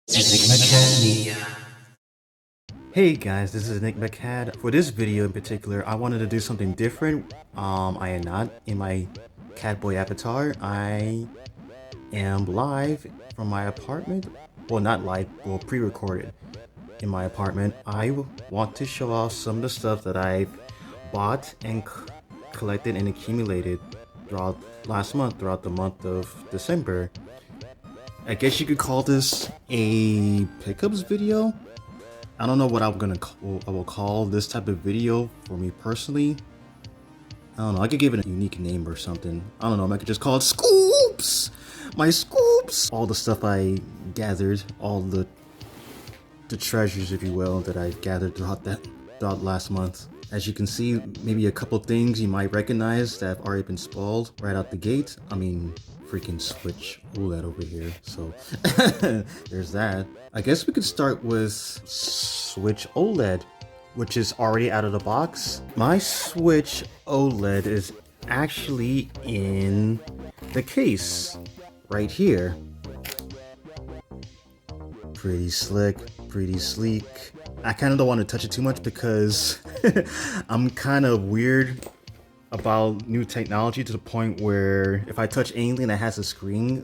Enigma. Hey guys, this is Enigma. For this video in particular, I wanted to do something different. I am not in my Catboy avatar. I am live from my apartment. Well, not live, well, pre-recorded in my apartment. I want to show off some of the stuff that I've bought and collected and accumulated throughout throughout the month of December. I guess you could call this a pickups video. I don't know what I will call this type of video for me personally. I don't know. I could give it a unique name or something. I don't know. I could just call it Scoops. My Scoops. All the stuff I gathered, all the treasures, if you will, that I gathered throughout last month. As you can see, maybe a couple things you might recognize that have already been spoiled right out the gate. I mean, freaking Switch OLED over here. So there's that. I guess we could start with Switch OLED, which is already out of the box. My Switch OLED is actually in the case right here. Pretty slick, pretty sleek. I kind of don't want to touch it too much because I'm kind of weird about new technology to the point where if I touch anything that has a screen,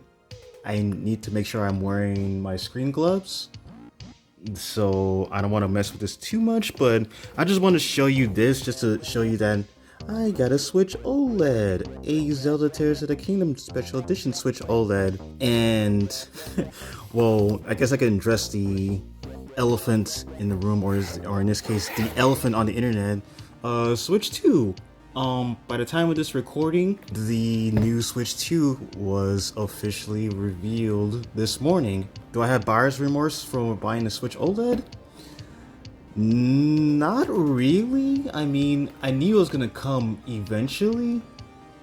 I need to make sure I'm wearing my screen gloves. So I don't want to mess with this too much, but I just want to show you this just to show you that I got a Switch OLED, a Zelda Tears of the Kingdom Special Edition Switch OLED. And well, I guess I can address the elephant in the room, or in this case, the elephant on the internet. Switch 2. By the time of this recording, the new Switch 2 was officially revealed this morning. Do I have buyer's remorse for buying the Switch OLED? Not really. I mean, I knew it was gonna come eventually.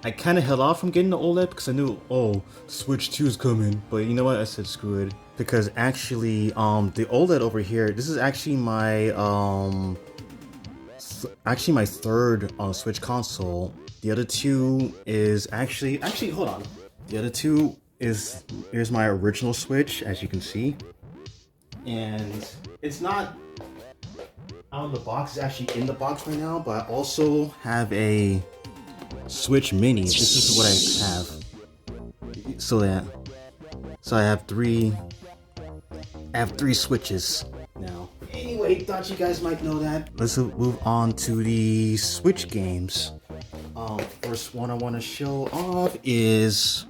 I kind of held off from getting the OLED because I knew, oh, Switch 2 is coming. But you know what? I said screw it. Because actually, the OLED over here, this is actually my third Switch console. The other two is actually hold on. The other two here's my original Switch, as you can see, and it's not out of the box. It's actually in the box right now. But I also have a Switch Mini. This is what I have. So I have three Switches now. Anyway, thought you guys might know that. Let's move on to the Switch games. First one I want to show off is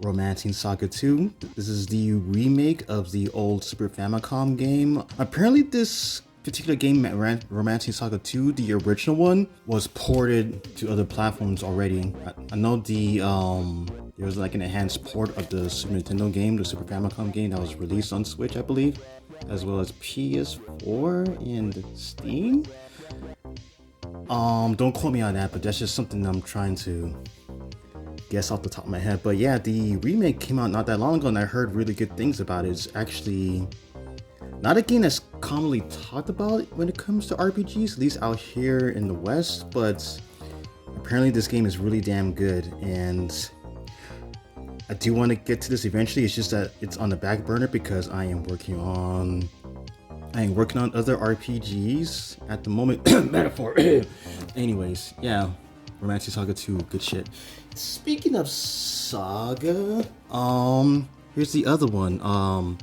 Romancing Saga 2. This is the remake of the old Super Famicom game. Apparently this particular game, Romancing Saga 2, the original one, was ported to other platforms already. I know there was like an enhanced port of the Super Nintendo game, the Super Famicom game that was released on Switch, I believe, as well as PS4 and Steam. Don't quote me on that, but that's just something I'm trying to guess off the top of my head. But yeah, the remake came out not that long ago and I heard really good things about it. It's actually not a game that's commonly talked about when it comes to RPGs, at least out here in the West, but apparently this game is really damn good, and I do want to get to this eventually. It's just that it's on the back burner because I am working on other RPGs at the moment. Metaphor. Anyways, yeah, Romancing Saga 2, good shit. Speaking of Saga, here's the other one.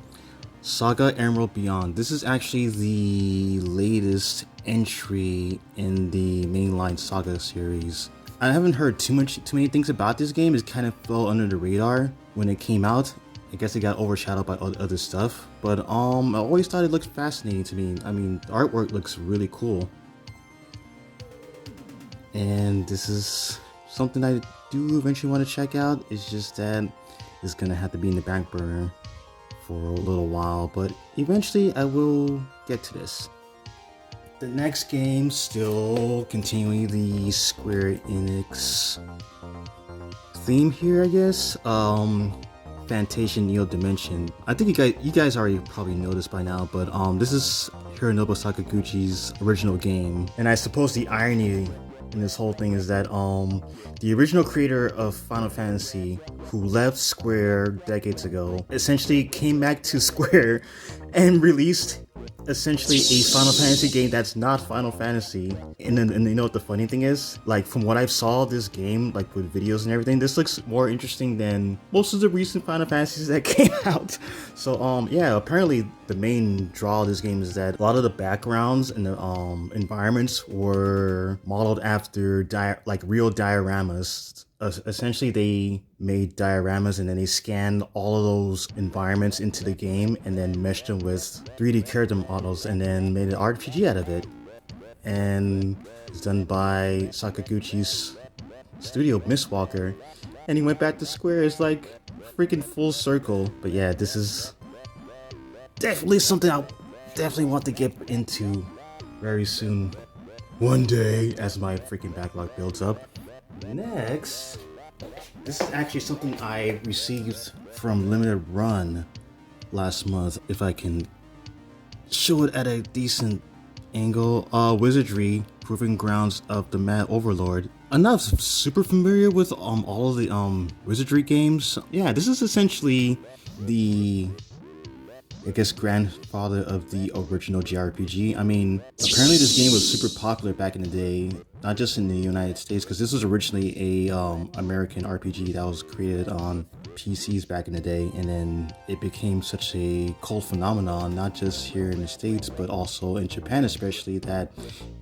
Saga Emerald Beyond. This is actually the latest entry in the mainline Saga series. I haven't heard too many things about this game. It kind of fell under the radar when it came out. I guess it got overshadowed by other stuff. But I always thought it looked fascinating to me. I mean, the artwork looks really cool. And this is something I do eventually want to check out. It's just that it's gonna have to be in the back burner for a little while, but eventually I will get to this. The next game, still continuing the Square Enix theme here, I guess. Fantasia Neo Dimension. I think you guys already probably know this by now, but this is Hironobu Sakaguchi's original game, and I suppose the irony in this whole thing is that the original creator of Final Fantasy, who left Square decades ago, essentially came back to Square and released essentially a Final Fantasy game that's not Final Fantasy. And you know what the funny thing is? Like, from what I've saw this game, like with videos and everything, this looks more interesting than most of the recent Final Fantasies that came out. So yeah, apparently the main draw of this game is that a lot of the backgrounds and the environments were modeled after like real dioramas. Essentially, they made dioramas and then they scanned all of those environments into the game and then meshed them with 3D character models and then made an RPG out of it. And it's done by Sakaguchi's studio, Mistwalker. And he went back to Square. It's like freaking full circle. But yeah, this is definitely something I definitely want to get into very soon. One day, as my freaking backlog builds up. Next, this is actually something I received from Limited Run last month. If I can show it at a decent angle. Wizardry, Proving Grounds of the Mad Overlord. I'm not super familiar with all of the Wizardry games. Yeah, this is essentially the, I guess, grandfather of the original JRPG. I mean, apparently this game was super popular back in the day, not just in the United States, because this was originally a American RPG that was created on PCs back in the day, and then it became such a cult phenomenon, not just here in the States, but also in Japan especially, that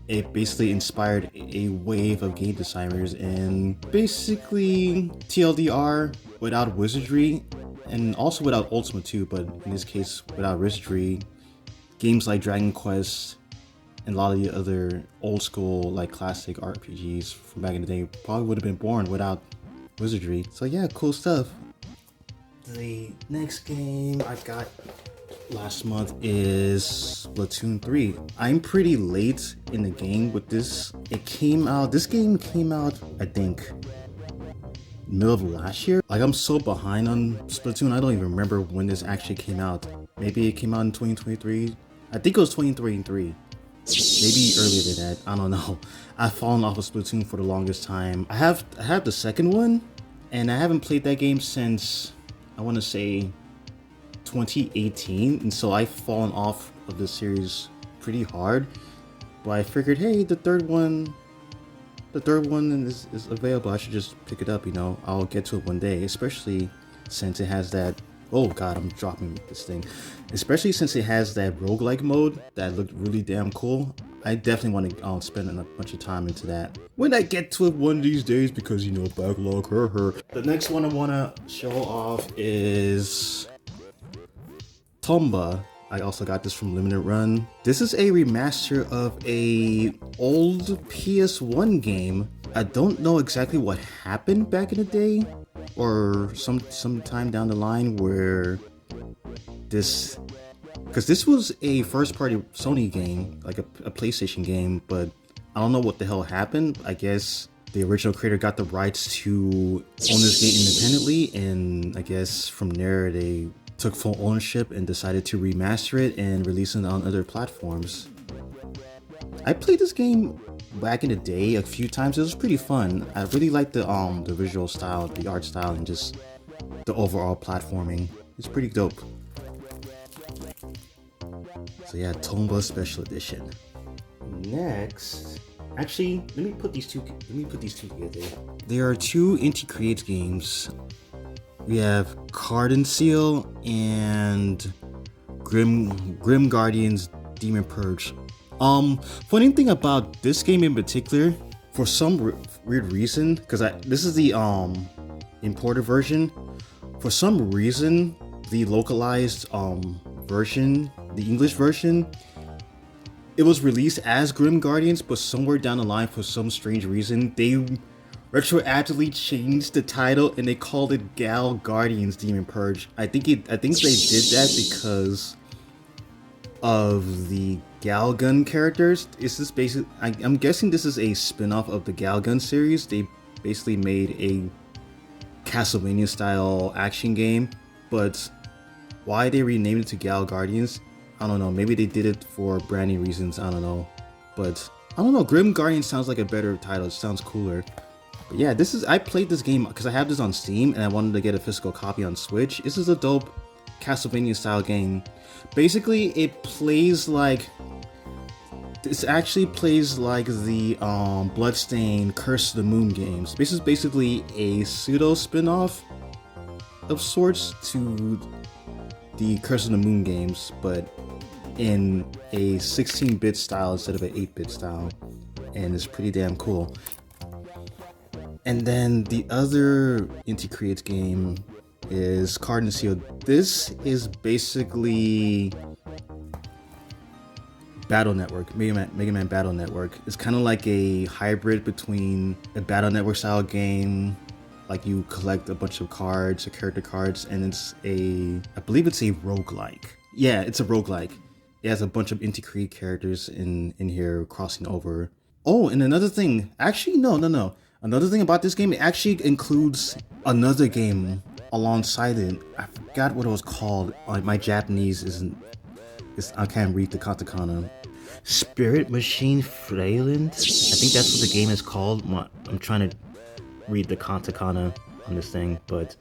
it basically inspired a wave of game designers, and basically TLDR without Wizardry, and also without Ultima 2, but in this case without Wizardry, games like Dragon Quest and a lot of the other old school like classic RPGs from back in the day probably would have been born without Wizardry. So yeah, cool stuff. The next game I got last month is Splatoon 3. I'm pretty late in the game with this. This game came out, I think, middle of last year. Like, I'm so behind on Splatoon, I don't even remember when this actually came out. Maybe it came out in 2023. I think it was 2023. Maybe earlier than that. I don't know. I've fallen off of Splatoon for the longest time. I have the second one, and I haven't played that game since, I want to say, 2018, and so I've fallen off of the series pretty hard. But I figured, hey, the third one is available. I should just pick it up, you know. I'll get to it one day, especially since it has that, oh god, I'm dropping this thing. Especially since it has that roguelike mode that looked really damn cool. I definitely want to spend a bunch of time into that when I get to it one of these days, because, you know, backlog, The next one I want to show off is Tomba. I also got this from Limited Run. This is a remaster of a old PS1 game. I don't know exactly what happened back in the day, or some time down the line where this, because this was a first-party Sony game, like a PlayStation game, but I don't know what the hell happened. I guess the original creator got the rights to own this game independently, and I guess from there they took full ownership and decided to remaster it and release it on other platforms. I played this game back in the day a few times. It was pretty fun. I really liked the visual style, the art style, and just the overall platforming. It's pretty dope. So yeah, Tomba Special Edition. Next, actually, let me put these two together. There are two Inti Creates games. We have Card & Seal and Grim Guardians Demon Purge. Funny thing about this game in particular, for some weird reason, because this is the imported version. For some reason, the localized version, the English version, it was released as Grim Guardians, but somewhere down the line, for some strange reason, they retroactively changed the title and they called it Gal Guardians Demon Purge. I think they did that because of the Galgun characters. Is this basically, I'm guessing this is a spin-off of the Galgun series. They basically made a Castlevania style action game, but why they renamed it to Gal Guardians, I don't know. Maybe they did it for branding reasons, I don't know. But I don't know, Grim Guardian sounds like a better title. It sounds cooler. But yeah, I played this game because I have this on Steam and I wanted to get a physical copy on Switch. This is a dope Castlevania style game. Basically, it plays like... This actually plays like the Bloodstained Curse of the Moon games. This is basically a pseudo spin-off of sorts to the Curse of the Moon games, but in a 16-bit style instead of an 8-bit style, and it's pretty damn cool. And then the other Inti Creates game is Card and Seal. This is basically Battle Network, Mega Man Battle Network. It's kind of like a hybrid between a Battle Network style game, like you collect a bunch of cards, or character cards, and I believe it's a roguelike. Yeah, it's a roguelike. It has a bunch of Inti Create characters in here crossing over. Oh, and another thing, actually, no. Another thing about this game, it actually includes another game alongside it. I forgot what it was called. My Japanese I can't read the katakana. Spirit Machine Freyland? I think that's what the game is called. I'm trying to read the katakana on this thing, but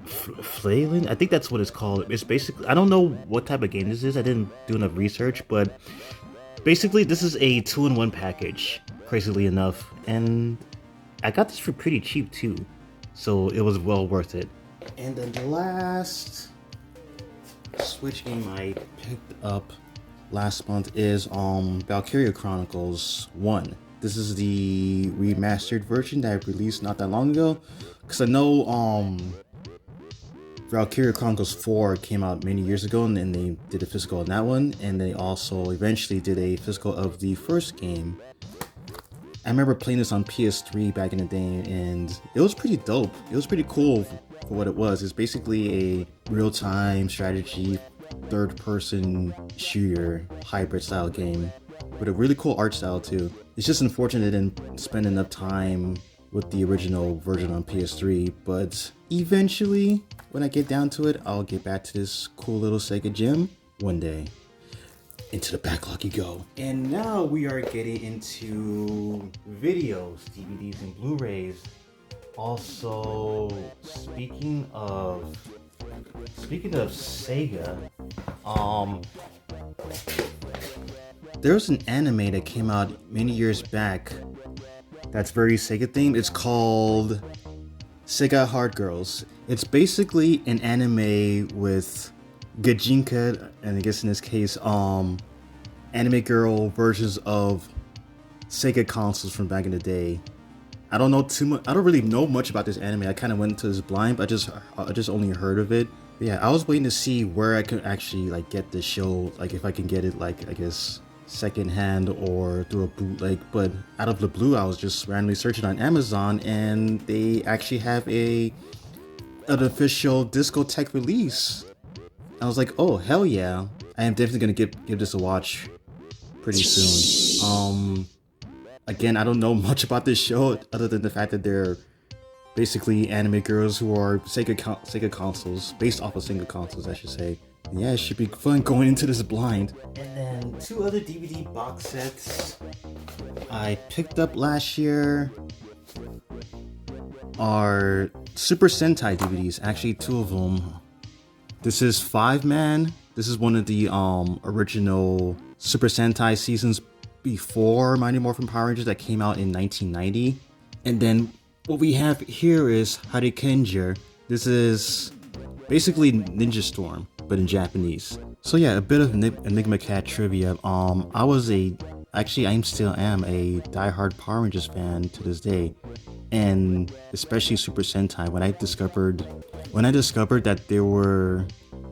Freyland? I think that's what it's called. It's basically, I don't know what type of game this is. I didn't do enough research, but basically this is a 2-in-1 package, crazily enough, and I got this for pretty cheap too, so it was well worth it. And then the last Switch game I picked up last month is Valkyria Chronicles 1. This is the remastered version that I released not that long ago, because I know Valkyria Chronicles 4 came out many years ago, and then they did a physical on that one, and they also eventually did a physical of the first game. I remember playing this on PS3 back in the day, and it was pretty dope. It was pretty cool for what it was. It's basically a real-time strategy, third-person shooter, hybrid-style game with a really cool art style too. It's just unfortunate I didn't spend enough time with the original version on PS3, but eventually, when I get down to it, I'll get back to this cool little Sega gem one day. Into the backlog you go. And now we are getting into videos, DVDs, and Blu-rays. Also, speaking of Sega, there's an anime that came out many years back that's very Sega themed. It's called Sega Hard Girls. It's basically an anime with Gajinka, and I guess in this case, anime girl versions of Sega consoles from back in the day. I don't know too much. I don't really know much about this anime. I kind of went into this blind, but I just only heard of it. But yeah, I was waiting to see where I could actually like get this show, like if I can get it, like I guess secondhand or through a bootleg. But out of the blue, I was just randomly searching on Amazon, and they actually have an official discotheque release. I was like, oh hell yeah! I am definitely gonna give this a watch pretty soon. Again, I don't know much about this show other than the fact that they're basically anime girls who are Sega consoles, based off of Sega consoles, I should say. Yeah, it should be fun going into this blind. And then 2 other DVD box sets I picked up last year are Super Sentai DVDs. Actually, 2 of them. This is 5-Man. This is one of the original Super Sentai seasons before Mighty Morphin Power Rangers that came out in 1990. And then what we have here is Hurricaneger. This is basically Ninja Storm, but in Japanese. So yeah, a bit of Enigma Cat trivia. I still am a diehard Power Rangers fan to this day, and especially Super Sentai. When I discovered that they were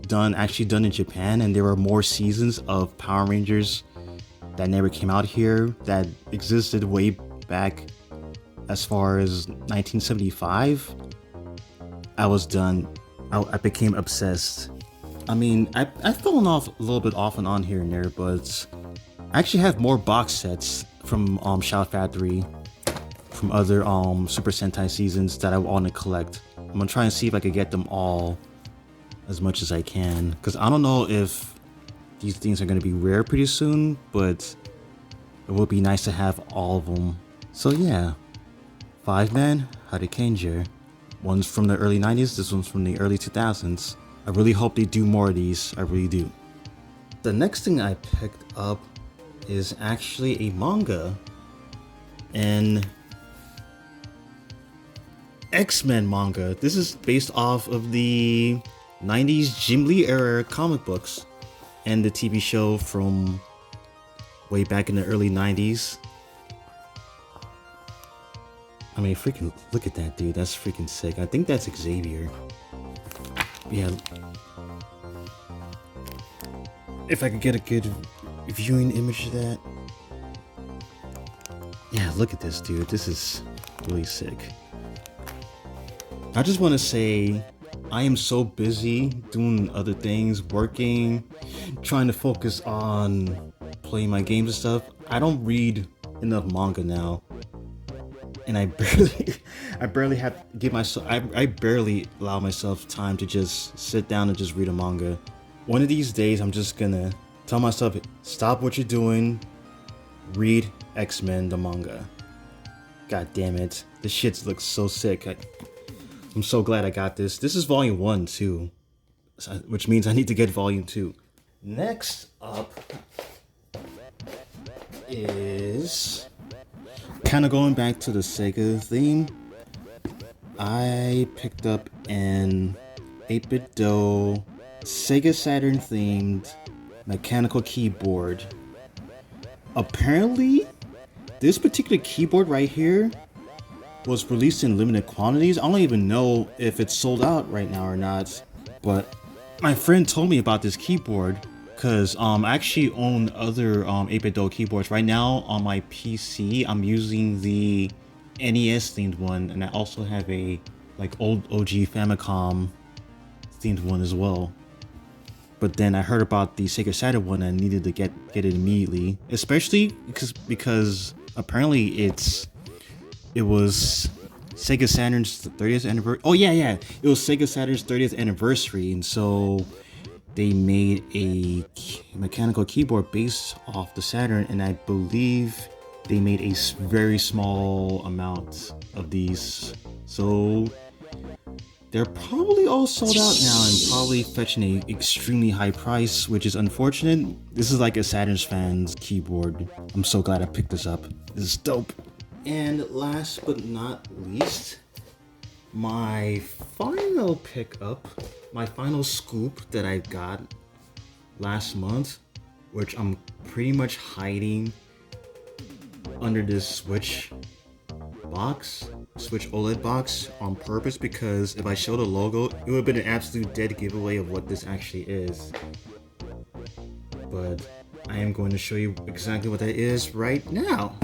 done in Japan, and there were more seasons of Power Rangers that never came out here that existed way back as far as 1975, I was done. I became obsessed. I mean, I've fallen off a little bit off and on here and there, but I actually have more box sets from Shout Factory, from other Super Sentai seasons that I want to collect. I'm gonna try and see if I could get them all as much as I can, because I don't know if these things are gonna be rare pretty soon, but it would be nice to have all of them. So yeah, 5-man Hurricane. One's from the early 90s, this one's from the early 2000s. I really hope they do more of these, I really do. The next thing I picked up is actually a manga, an X-Men manga. This is based off of the 90s Ghibli era comic books and the TV show from way back in the early 90s. I mean, freaking look at that, dude. That's freaking sick. I think that's Xavier. Yeah. If I could get a good viewing image of that. Yeah, look at this, dude. This is really sick. I just want to say, I am so busy doing other things, working, trying to focus on playing my games and stuff. I don't read enough manga now. And I barely have to give myself, I barely allow myself time to just sit down and just read a manga. One of these days, I'm just gonna tell myself, stop what you're doing, read X-Men, the manga. God damn it. This shit looks so sick. I'm so glad I got this. This is volume 1 too, which means I need to get volume 2. Next up is kind of going back to the Sega theme. I picked up an 8-bit Do Sega Saturn themed mechanical keyboard. Apparently, this particular keyboard right here was released in limited quantities. I don't even know if it's sold out right now or not, but my friend told me about this keyboard because I actually own other 8-bit Do keyboards. Right now on my PC, I'm using the NES themed one, and I also have a like old OG Famicom themed one as well. But then I heard about the Sega Saturn one and I needed to get it immediately, especially because apparently it was Sega Saturn's 30th anniversary. Oh yeah, it was Sega Saturn's 30th anniversary, and so they made a mechanical keyboard based off the Saturn, and I believe they made a very small amount of these. So they're probably all sold out now and probably fetching an extremely high price, which is unfortunate. This is like a Saturn's fan's keyboard. I'm so glad I picked this up. This is dope. And last but not least, my final pickup, my final scoop that I got last month, which I'm pretty much hiding under this Switch OLED box on purpose, because if I show the logo, it would have been an absolute dead giveaway of what this actually is. But I am going to show you exactly what that is right now.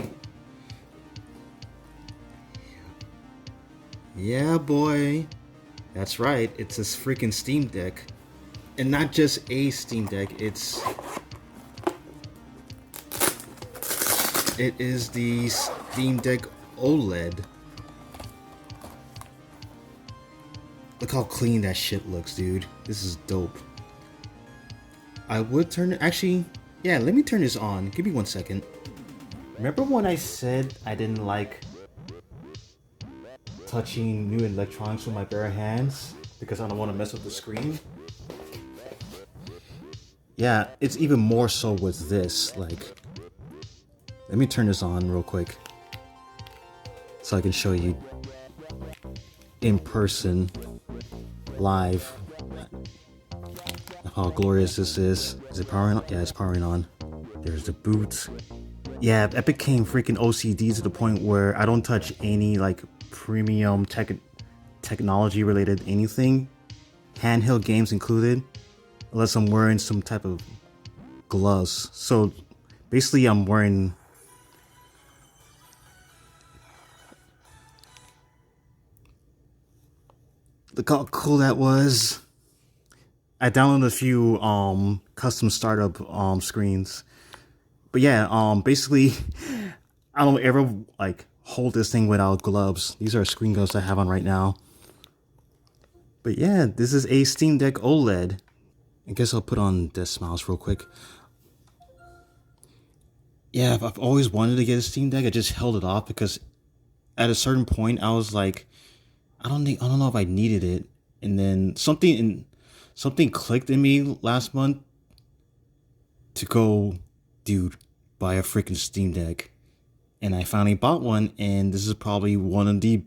Yeah, boy. That's right, it's this freaking Steam Deck. And not just a Steam Deck, it is the Steam Deck OLED. Look how clean that shit looks, dude. This is dope. I would turn it, actually, yeah, let me turn this on. Give me 1 second. Remember when I said I didn't like touching new electronics with my bare hands because I don't want to mess up the screen? Yeah, it's even more so with this. Like, let me turn this on real quick so I can show you in person, live, how glorious this is. Is it powering on? Yeah, it's powering on. There's the boot. Yeah, it became freaking OCD to the point where I don't touch any like premium technology related anything, handheld games included, unless I'm wearing some type of gloves. So basically I'm wearing look how cool that was. I downloaded a few custom startup screens. But yeah, basically I don't ever like hold this thing without gloves. These are screen gloves I have on right now. But yeah, this is a Steam Deck OLED. I guess I'll put on Death Smiles real quick. yeah, I've always wanted to get a Steam Deck. I just held it off because at a certain point I was like, I don't know if I needed it. And then something clicked in me last month to go, dude, buy a freaking Steam Deck. And I finally bought one, and this is probably one of the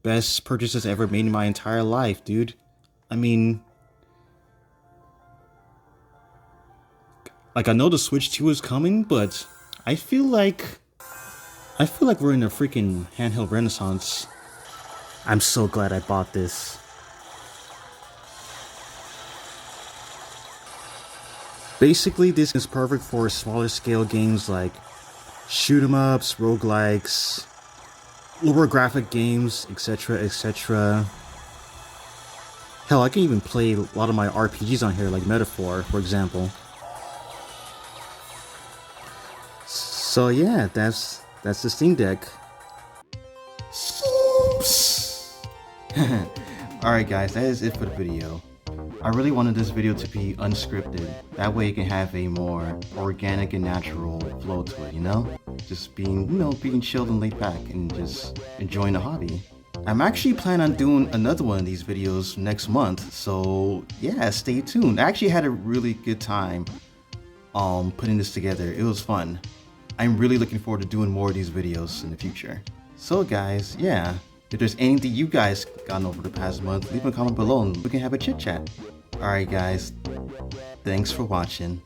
best purchases ever made in my entire life, dude. I mean, like, I know the Switch 2 is coming, but I feel like we're in a freaking handheld renaissance. I'm so glad I bought this. Basically, this is perfect for smaller scale games like shoot 'em ups, roguelikes, lower graphic games, etc., etc. Hell, I can even play a lot of my RPGs on here, like Metaphor, for example. So yeah, that's the Steam Deck. SCOOPS! Alright guys, that is it for the video. I really wanted this video to be unscripted. That way it can have a more organic and natural flow to it, you know? Just being, being chilled and laid back and just enjoying the hobby. I'm actually planning on doing another one of these videos next month, so yeah, stay tuned. I actually had a really good time putting this together. It was fun. I'm really looking forward to doing more of these videos in the future. So guys, yeah, if there's anything you guys gotten over the past month, leave a comment below and we can have a chit chat. Alright guys, thanks for watching.